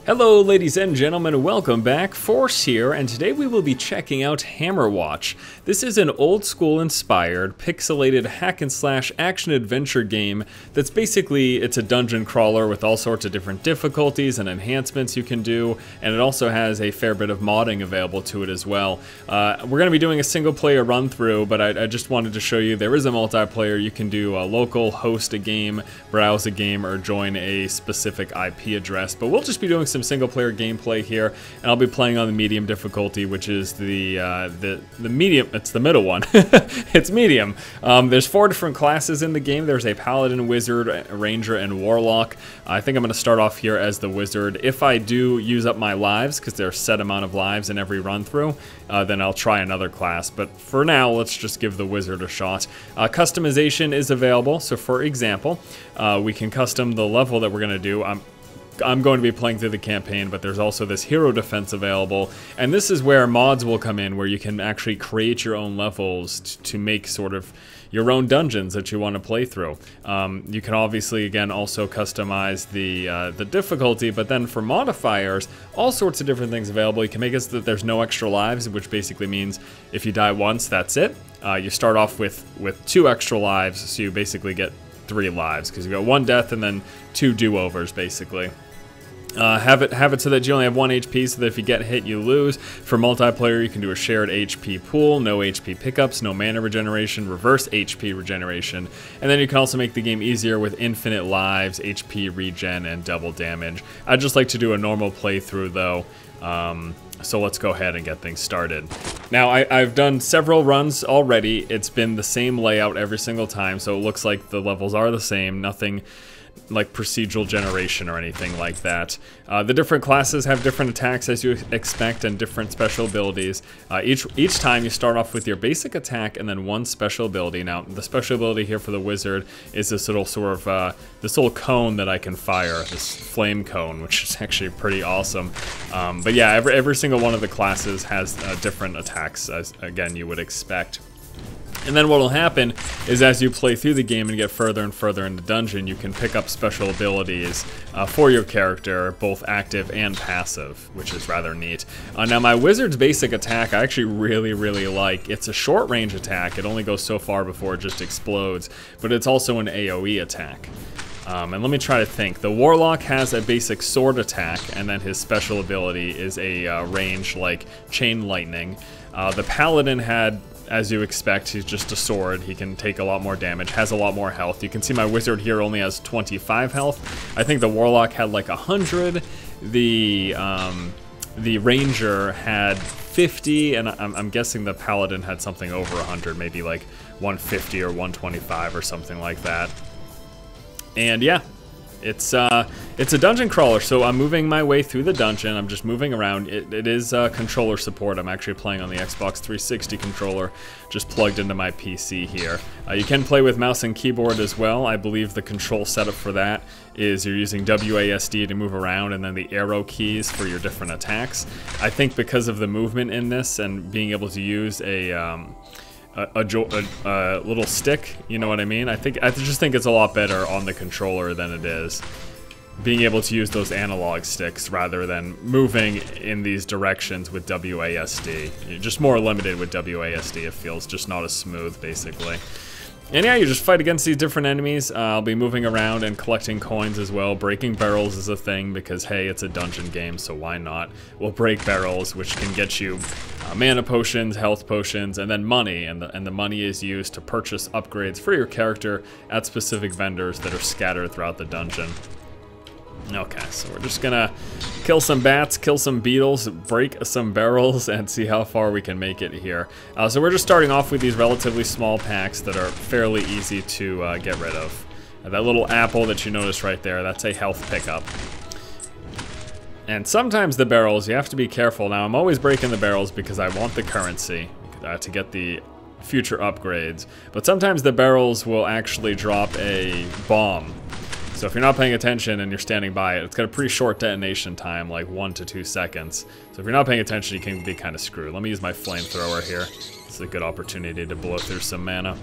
Hello ladies and gentlemen, welcome back. Force here, and today we will be checking out Hammerwatch. This is an old school inspired, pixelated hack and slash action adventure game that's basically, it's a dungeon crawler with all sorts of different difficulties and enhancements you can do, and it also has a fair bit of modding available to it as well. We're going to be doing a single player run through, but I just wanted to show you there is a multiplayer. You can do a local, host a game, browse a game, or join a specific IP address, but we'll just be doing some single player gameplay here, and I'll be playing on the medium difficulty, which is the medium. It's the middle one. It's medium. There's 4 different classes in the game. There's a paladin, wizard, ranger, and warlock. I think I'm going to start off here as the wizard. If I do use up my lives, because there's a set amount of lives in every run through, then I'll try another class, but for now let's just give the wizard a shot. Customization is available, so for example, we can custom the level that we're going to do. I'm going to be playing through the campaign, but there's also this hero defense available, and this is where mods will come in, where you can actually create your own levels to make sort of your own dungeons that you want to play through. You can obviously, again, also customize the difficulty, but then for modifiers, all sorts of different things available. You can make it so that there's no extra lives, which basically means if you die once, that's it. You start off with 2 extra lives, so you basically get 3 lives, because you got 1 death and then 2 do-overs, basically. Have it so that you only have 1 HP, so that if you get hit, you lose. For multiplayer, you can do a shared HP pool, no HP pickups, no mana regeneration, reverse HP regeneration, and then you can also make the game easier with infinite lives, HP regen, and double damage. I'd just like to do a normal playthrough, though, so let's go ahead and get things started. Now, I've done several runs already. It's been the same layout every single time, so it looks like the levels are the same, nothing like procedural generation or anything like that. The different classes have different attacks, as you expect, and different special abilities. Each time you start off with your basic attack and then 1 special ability. Now, the special ability here for the wizard is this little sort of this little cone that I can fire, this flame cone, which is actually pretty awesome. But yeah, every single one of the classes has different attacks, as again you would expect. And then what will happen is, as you play through the game and get further and further in the dungeon, you can pick up special abilities for your character, both active and passive, which is rather neat. Now, my wizard's basic attack I actually really like. It's a short range attack. It only goes so far before it just explodes, but it's also an AoE attack. And let me try to think. The warlock has a basic sword attack, and then his special ability is a range like chain lightning. The paladin had, as you expect, he's just a sword. He can take a lot more damage, has a lot more health. You can see my wizard here only has 25 health. I think the warlock had like 100. The ranger had 50, and I'm guessing the paladin had something over 100, maybe like 150 or 125 or something like that. And yeah, it's a dungeon crawler, so I'm moving my way through the dungeon. I'm just moving around. It is controller support. I'm actually playing on the Xbox 360 controller, just plugged into my PC here. You can play with mouse and keyboard as well. I believe the control setup for that is you're using WASD to move around, and then the arrow keys for your different attacks. I think because of the movement in this and being able to use a little stick, you know what I mean? I just think it's a lot better on the controller than it is being able to use those analog sticks rather than moving in these directions with WASD. You're just more limited with WASD. It feels just not as smooth, basically. And yeah, you just fight against these different enemies. I'll be moving around and collecting coins as well. Breaking barrels is a thing because, hey, it's a dungeon game, so why not? We'll break barrels, which can get you mana potions, health potions, and then money. And the money is used to purchase upgrades for your character at specific vendors that are scattered throughout the dungeon. Okay, so we're just gonna kill some bats, kill some beetles, break some barrels, and see how far we can make it here. So we're just starting off with these relatively small packs that are fairly easy to get rid of. That little apple that you notice right there, that's a health pickup. And sometimes the barrels, you have to be careful. Now, I'm always breaking the barrels because I want the currency to get the future upgrades. But sometimes the barrels will actually drop a bomb. So if you're not paying attention and you're standing by it, it's got a pretty short detonation time, like 1 to 2 seconds. So if you're not paying attention, you can be kind of screwed. Let me use my flamethrower here. It's a good opportunity to blow through some mana.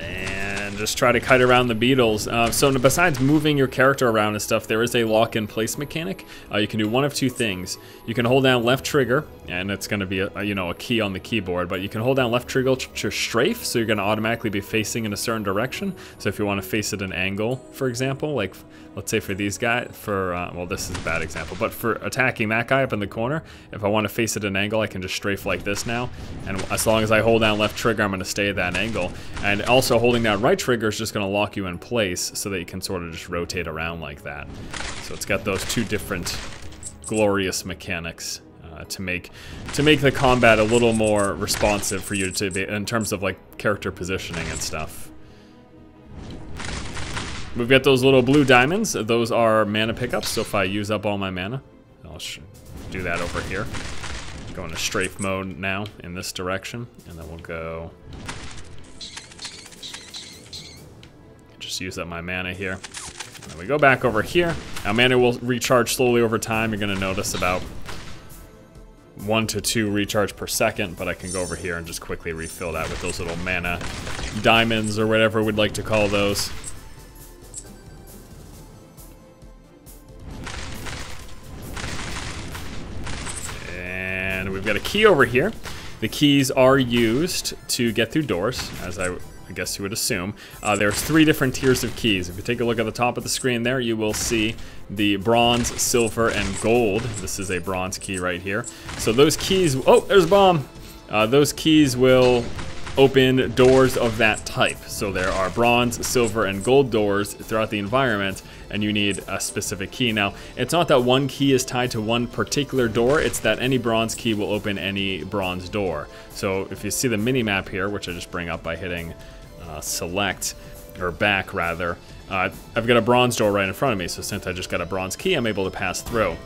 And and just try to kite around the beetles. So besides moving your character around and stuff, there is a lock-in-place mechanic. You can do one of two things. You can hold down left trigger, and it's going to be a key on the keyboard, but you can hold down left trigger to strafe, so you're going to automatically be facing in a certain direction. So if you want to face at an angle, for example, like let's say for these guys, well, this is a bad example, but for attacking that guy up in the corner, if I want to face at an angle, I can just strafe like this now, and as long as I hold down left trigger, I'm going to stay at that angle. And also holding down right trigger is just going to lock you in place so that you can sort of just rotate around like that. So it's got those two different glorious mechanics to make the combat a little more responsive for you to be in terms of like character positioning and stuff. We've got those little blue diamonds. Those are mana pickups, so if I use up all my mana, I'll do that over here. Go into strafe mode now in this direction, and then we'll go... Just use up my mana here. And then we go back over here. Now mana will recharge slowly over time. You're gonna notice about 1 to 2 recharge per second, but I can go over here and just quickly refill that with those little mana diamonds or whatever we'd like to call those. And we've got a key over here. The keys are used to get through doors, as I guess you would assume. There's 3 different tiers of keys. If you take a look at the top of the screen there, you will see the bronze, silver, and gold. This is a bronze key right here. So those keys, oh, there's a bomb. Those keys will open doors of that type. So there are bronze, silver, and gold doors throughout the environment, and you need a specific key. Now, it's not that one key is tied to one particular door, it's that any bronze key will open any bronze door. So if you see the mini-map here, which I just bring up by hitting select, or back rather, I've got a bronze door right in front of me, so since I just got a bronze key, I'm able to pass through.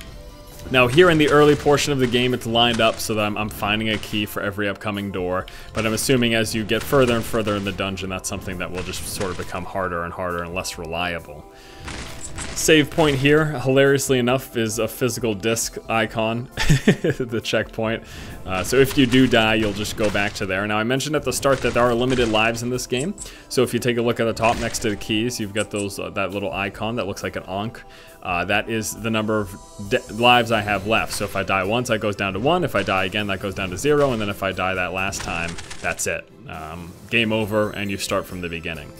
Now here in the early portion of the game, it's lined up so that I'm finding a key for every upcoming door, but I'm assuming as you get further and further in the dungeon, that's something that will just sort of become harder and harder and less reliable. Save point here, hilariously enough, is a physical disc icon, the checkpoint. So if you do die, you'll just go back to there. Now I mentioned at the start that there are limited lives in this game. So if you take a look at the top next to the keys, you've got those that little icon that looks like an ankh. That is the number of lives I have left. So if I die once, that goes down to 1. If I die again, that goes down to 0. And then if I die that last time, that's it. Game over, and you start from the beginning.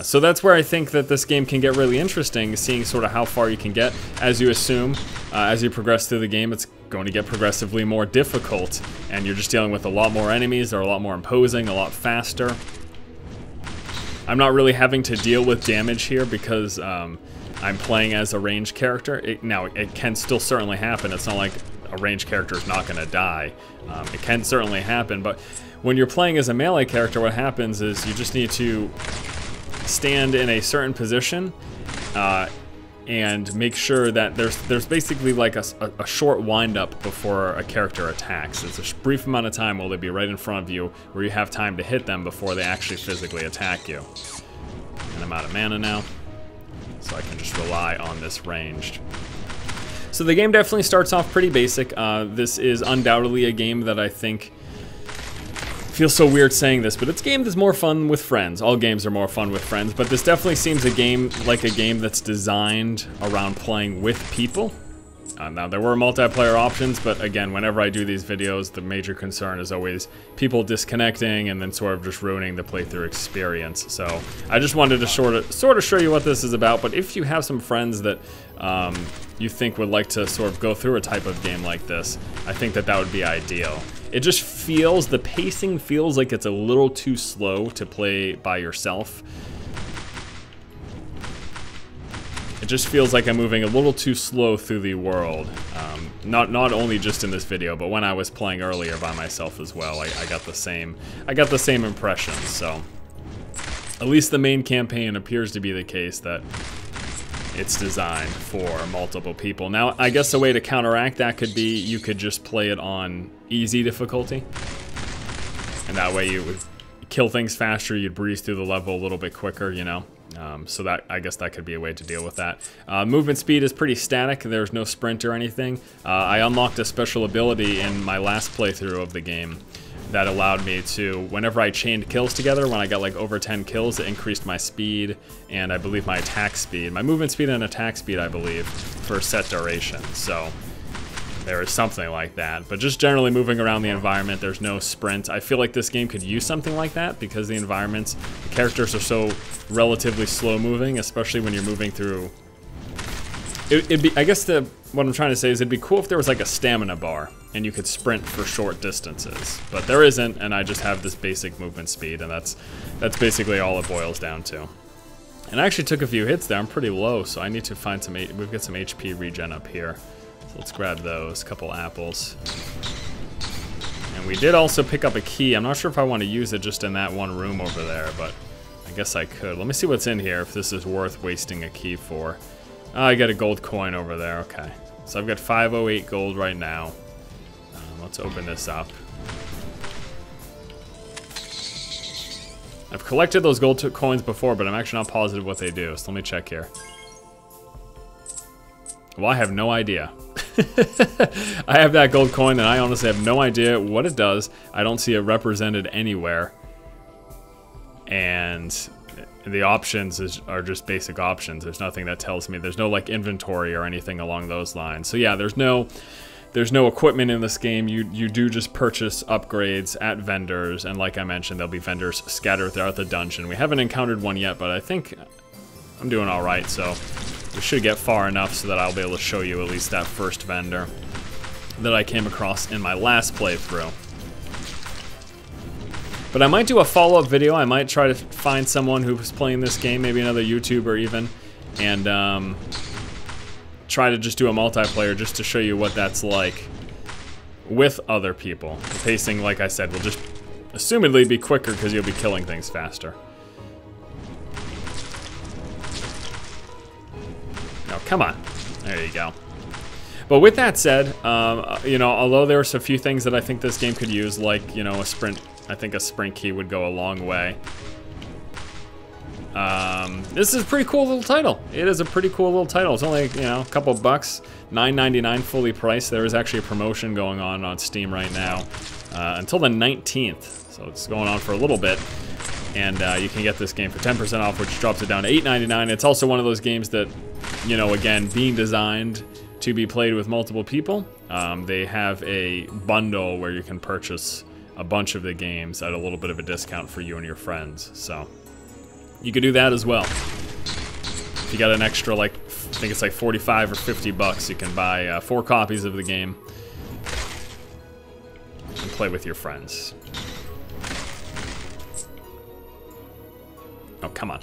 So that's where I think that this game can get really interesting, seeing sort of how far you can get. As you assume, as you progress through the game, it's going to get progressively more difficult, and you're just dealing with a lot more enemies. They're a lot more imposing, a lot faster. I'm not really having to deal with damage here because I'm playing as a ranged character. Now, it can still certainly happen. It's not like a ranged character is not going to die. It can certainly happen, but when you're playing as a melee character, what happens is you just need to stand in a certain position and make sure that there's basically like a short wind-up before a character attacks. It's a brief amount of time where they'll be right in front of you where you have time to hit them before they actually physically attack you. And I'm out of mana now, so I can just rely on this ranged. So the game definitely starts off pretty basic. This is undoubtedly a game that I think feels so weird saying this, but it's a game that's more fun with friends. All games are more fun with friends, but this definitely seems a game that's designed around playing with people. Now, there were multiplayer options, but again, whenever I do these videos, the major concern is always people disconnecting and then sort of just ruining the playthrough experience. So I just wanted to sort of show you what this is about, but if you have some friends that you think would like to sort of go through a type of game like this, I think that would be ideal. It just feels, the pacing feels like it's a little too slow to play by yourself. It just feels like I'm moving a little too slow through the world. Not only just in this video, but when I was playing earlier by myself as well, I got the same impression. So at least the main campaign appears to be the case that it's designed for multiple people. Now, I guess a way to counteract that could be you could just play it on easy difficulty, and that way you would kill things faster, you'd breeze through the level a little bit quicker, you know. So that, I guess that could be a way to deal with that. Movement speed is pretty static. There's no sprint or anything. I unlocked a special ability in my last playthrough of the game that allowed me to, whenever I chained kills together, when I got like over 10 kills, it increased my speed and I believe my attack speed. My movement speed and attack speed, I believe, for a set duration. So there is something like that. But just generally moving around the environment, there's no sprint. I feel like this game could use something like that because the environments, the characters are so relatively slow moving, especially when you're moving through. It'd be, I guess what I'm trying to say is it'd be cool if there was like a stamina bar and you could sprint for short distances, but there isn't, and I just have this basic movement speed, and that's basically all it boils down to. And I actually took a few hits there. I'm pretty low, so I need to find some. We've got some HP regen up here, so let's grab those. Couple apples, and we did also pick up a key. I'm not sure if I want to use it just in that one room over there, but I guess I could. Let me see what's in here. If this is worth wasting a key for. Oh, I got a gold coin over there. Okay, so I've got 508 gold right now. Let's open this up. I've collected those gold coins before, but I'm actually not positive what they do, so let me check here. Well, I have no idea. I have that gold coin, and I honestly have no idea what it does. I don't see it represented anywhere. And the options are just basic options. There's nothing that tells me. There's no like inventory or anything along those lines. So yeah, there's no equipment in this game. You do just purchase upgrades at vendors, and like I mentioned, there'll be vendors scattered throughout the dungeon. We haven't encountered one yet, but I think I'm doing all right, so we should get far enough so that I'll be able to show you at least that first vendor that I came across in my last playthrough. But I might do a follow-up video. I might try to find someone who's playing this game, maybe another YouTuber even, and try to just do a multiplayer just to show you what that's like with other people. The pacing, like I said, will just assumedly be quicker because you'll be killing things faster. No, come on. There you go. But with that said, you know, although there's a few things that I think this game could use, like, you know, a sprint, I think a sprint key would go a long way. This is a pretty cool little title. It is a pretty cool little title. It's only, you know, a couple bucks, $9.99 fully priced. There is actually a promotion going on Steam right now until the 19th. So it's going on for a little bit. And you can get this game for 10% off, which drops it down to $8.99. It's also one of those games that, you know, again, being designed to be played with multiple people, they have a bundle where you can purchase a bunch of the games at a little bit of a discount for you and your friends. So you could do that as well. If you got an extra, like, I think it's like 45 or 50 bucks, you can buy 4 copies of the game and play with your friends. Oh, come on.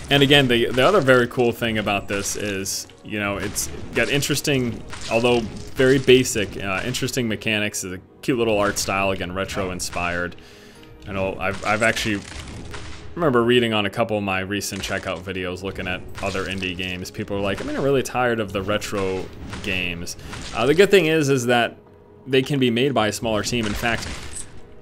And again, the other very cool thing about this is, you know, it's got interesting, although very basic, interesting mechanics. It's a cute little art style, again, retro inspired. I know I've actually remember reading on a couple of my recent checkout videos looking at other indie games. People are like, I'm really tired of the retro games. The good thing is that they can be made by a smaller team. In fact,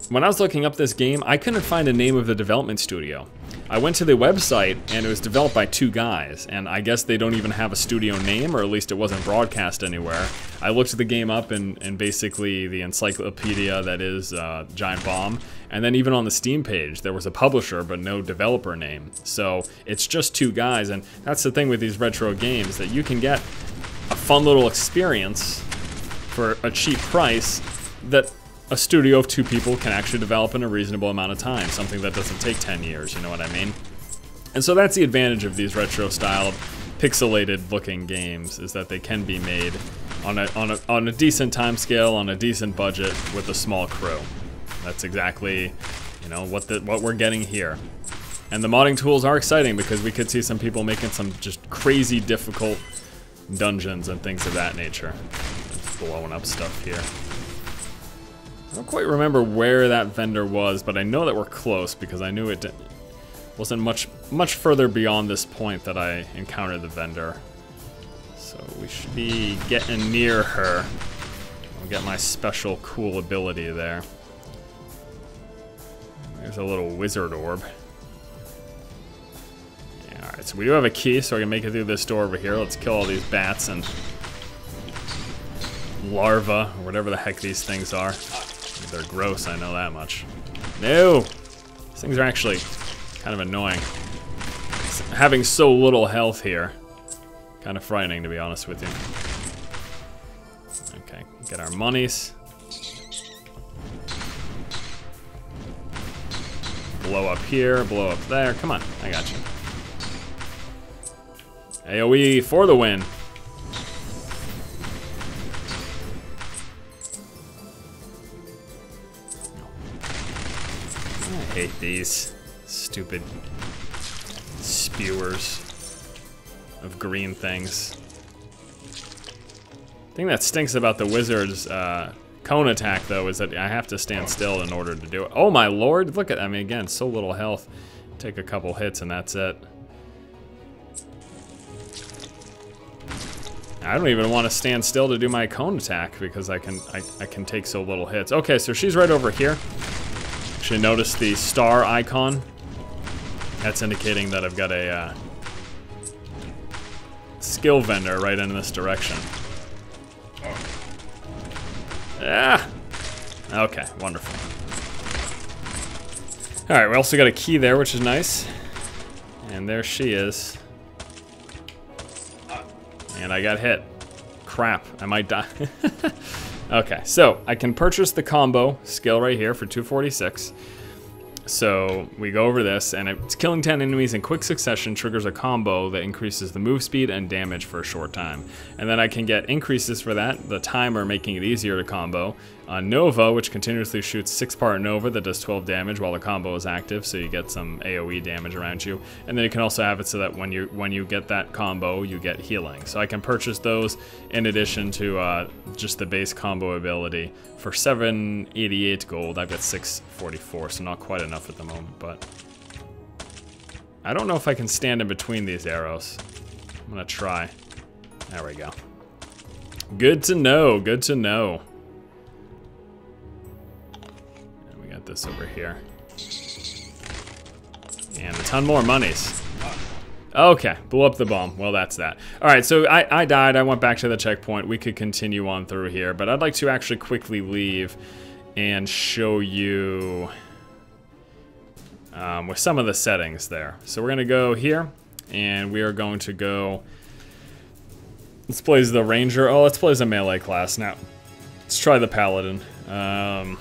when I was looking up this game, I couldn't find a name of the development studio. I went to the website and it was developed by 2 guys, and I guess they don't even have a studio name, or at least it wasn't broadcast anywhere. I looked the game up in basically the encyclopedia that is Giant Bomb, and then even on the Steam page there was a publisher but no developer name. So it's just 2 guys, and that's the thing with these retro games, that you can get a fun little experience for a cheap price that a studio of 2 people can actually develop in a reasonable amount of time, something that doesn't take 10 years, you know what I mean? And so that's the advantage of these retro style, pixelated looking games, is that they can be made on a decent time scale, on a decent budget, with a small crew. That's exactly, you know, what we're getting here. And the modding tools are exciting because we could see some people making some just crazy difficult dungeons and things of that nature. Just blowing up stuff here. I don't quite remember where that vendor was, but I know that we're close because I knew it wasn't much further beyond this point that I encountered the vendor. So we should be getting near her. I'll get my special cool ability there. There's a little wizard orb. Yeah, alright, so we do have a key, so we can make it through this door over here. Let's kill all these bats and larvae, or whatever the heck these things are. They're gross, I know that much. No! These things are actually kind of annoying. Having so little health here. Kind of frightening, to be honest with you. Okay, get our monies. Blow up here, blow up there. Come on, I got you. AoE for the win. I hate these stupid spewers of green things. The thing that stinks about the wizard's cone attack, though, is that I have to stand still in order to do it. Oh my lord, look at, I mean, again, so little health. Take a couple hits and that's it. I don't even want to stand still to do my cone attack because I can take so little hits. Okay, so she's right over here. Actually, notice the star icon. That's indicating that I've got a skill vendor right in this direction. Ah! Okay, wonderful. Alright, we also got a key there, which is nice. And there she is. And I got hit. Crap, I might die. Okay, so I can purchase the combo skill right here for 246. So we go over this, and it's killing 10 enemies in quick succession triggers a combo that increases the move speed and damage for a short time. And then I can get increases for that, the timer making it easier to combo. Nova, which continuously shoots 6-part Nova that does 12 damage while the combo is active, so you get some AoE damage around you. And then you can also have it so that when you get that combo, you get healing. So I can purchase those in addition to just the base combo ability for 788 gold. I've got 644, so not quite enough at the moment, but I don't know if I can stand in between these arrows. I'm gonna try. There we go. Good to know, good to know. And we got this over here. And a ton more monies. Okay, blew up the bomb. Well, that's that. All right, so I died. I went back to the checkpoint. We could continue on through here, but I'd like to actually quickly leave and show you with some of the settings there. So we're gonna go here, and we are going to go, let's play as the ranger. Oh, let's play as a melee class. Now, let's try the paladin. And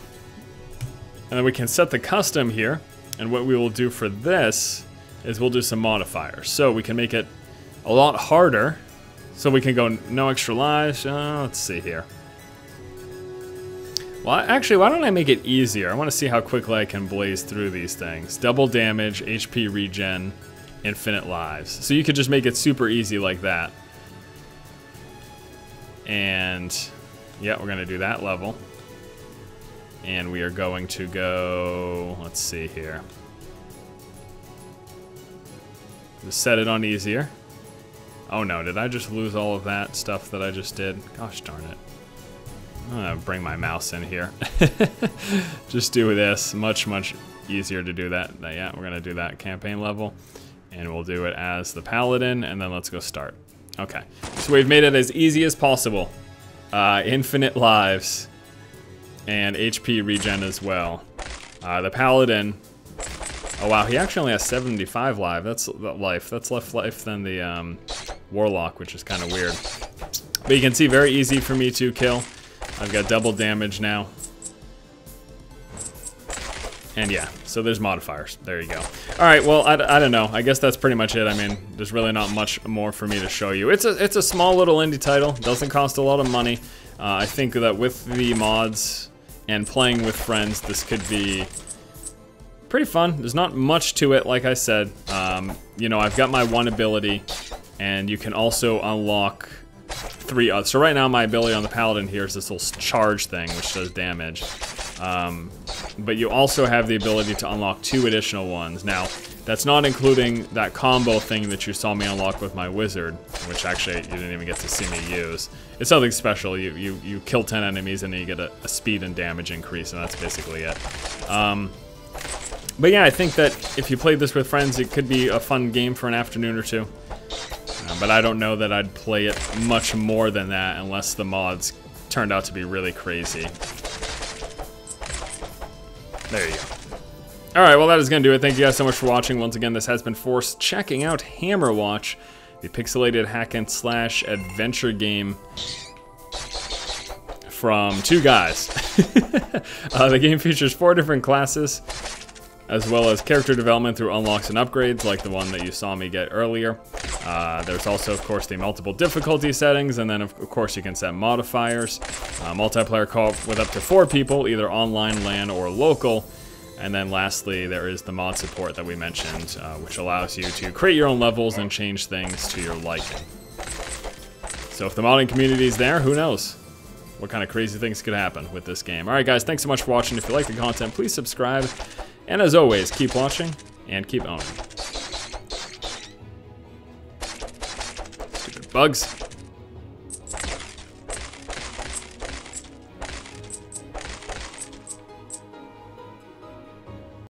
then we can set the custom here, and what we will do for this is we'll do some modifiers. So we can make it a lot harder. So we can go no extra lives. Let's see here. Well, actually, why don't I make it easier? I want to see how quickly I can blaze through these things. Double damage, HP regen, infinite lives. So you could just make it super easy like that. And yeah, we're gonna do that level. And we are going to go, let's see here. Just set it on easier. Oh no, did I just lose all of that stuff that I just did? Gosh darn it. I'm gonna bring my mouse in here. Just do this, much easier to do that. Yeah, we're gonna do that campaign level. And we'll do it as the paladin, and then let's go start. Okay, so we've made it as easy as possible. Infinite lives and HP regen as well. The paladin, oh wow, he actually only has 75 life. That's less life than the warlock, which is kind of weird. But you can see, very easy for me to kill. I've got double damage now. And yeah, so there's modifiers. There you go. All right, well, I don't know. I guess that's pretty much it. I mean, there's really not much more for me to show you. It's a small little indie title. Doesn't cost a lot of money. I think that with the mods and playing with friends, this could be pretty fun. There's not much to it, like I said. You know, I've got my one ability, and you can also unlock 3 others. So right now, my ability on the paladin here is this little charge thing, which does damage. But you also have the ability to unlock 2 additional ones. Now, that's not including that combo thing that you saw me unlock with my wizard, which actually you didn't even get to see me use. It's something special. You kill 10 enemies and then you get a speed and damage increase, and that's basically it. But yeah, I think that if you played this with friends, it could be a fun game for an afternoon or two. But I don't know that I'd play it much more than that unless the mods turned out to be really crazy. There you go. Alright, well that is going to do it. Thank you guys so much for watching. Once again, this has been Force checking out Hammerwatch, the pixelated hack and slash adventure game from two guys. The game features 4 different classes, as well as character development through unlocks and upgrades, like the one that you saw me get earlier. There's also, of course, the multiple difficulty settings, and then, of course, you can set modifiers. Multiplayer co-op with up to 4 people, either online, LAN, or local. And then lastly, there is the mod support that we mentioned, which allows you to create your own levels and change things to your liking. So if the modding community is there, who knows what kind of crazy things could happen with this game. Alright guys, thanks so much for watching. If you like the content, please subscribe. And as always, keep watching and keep owning. Stupid bugs.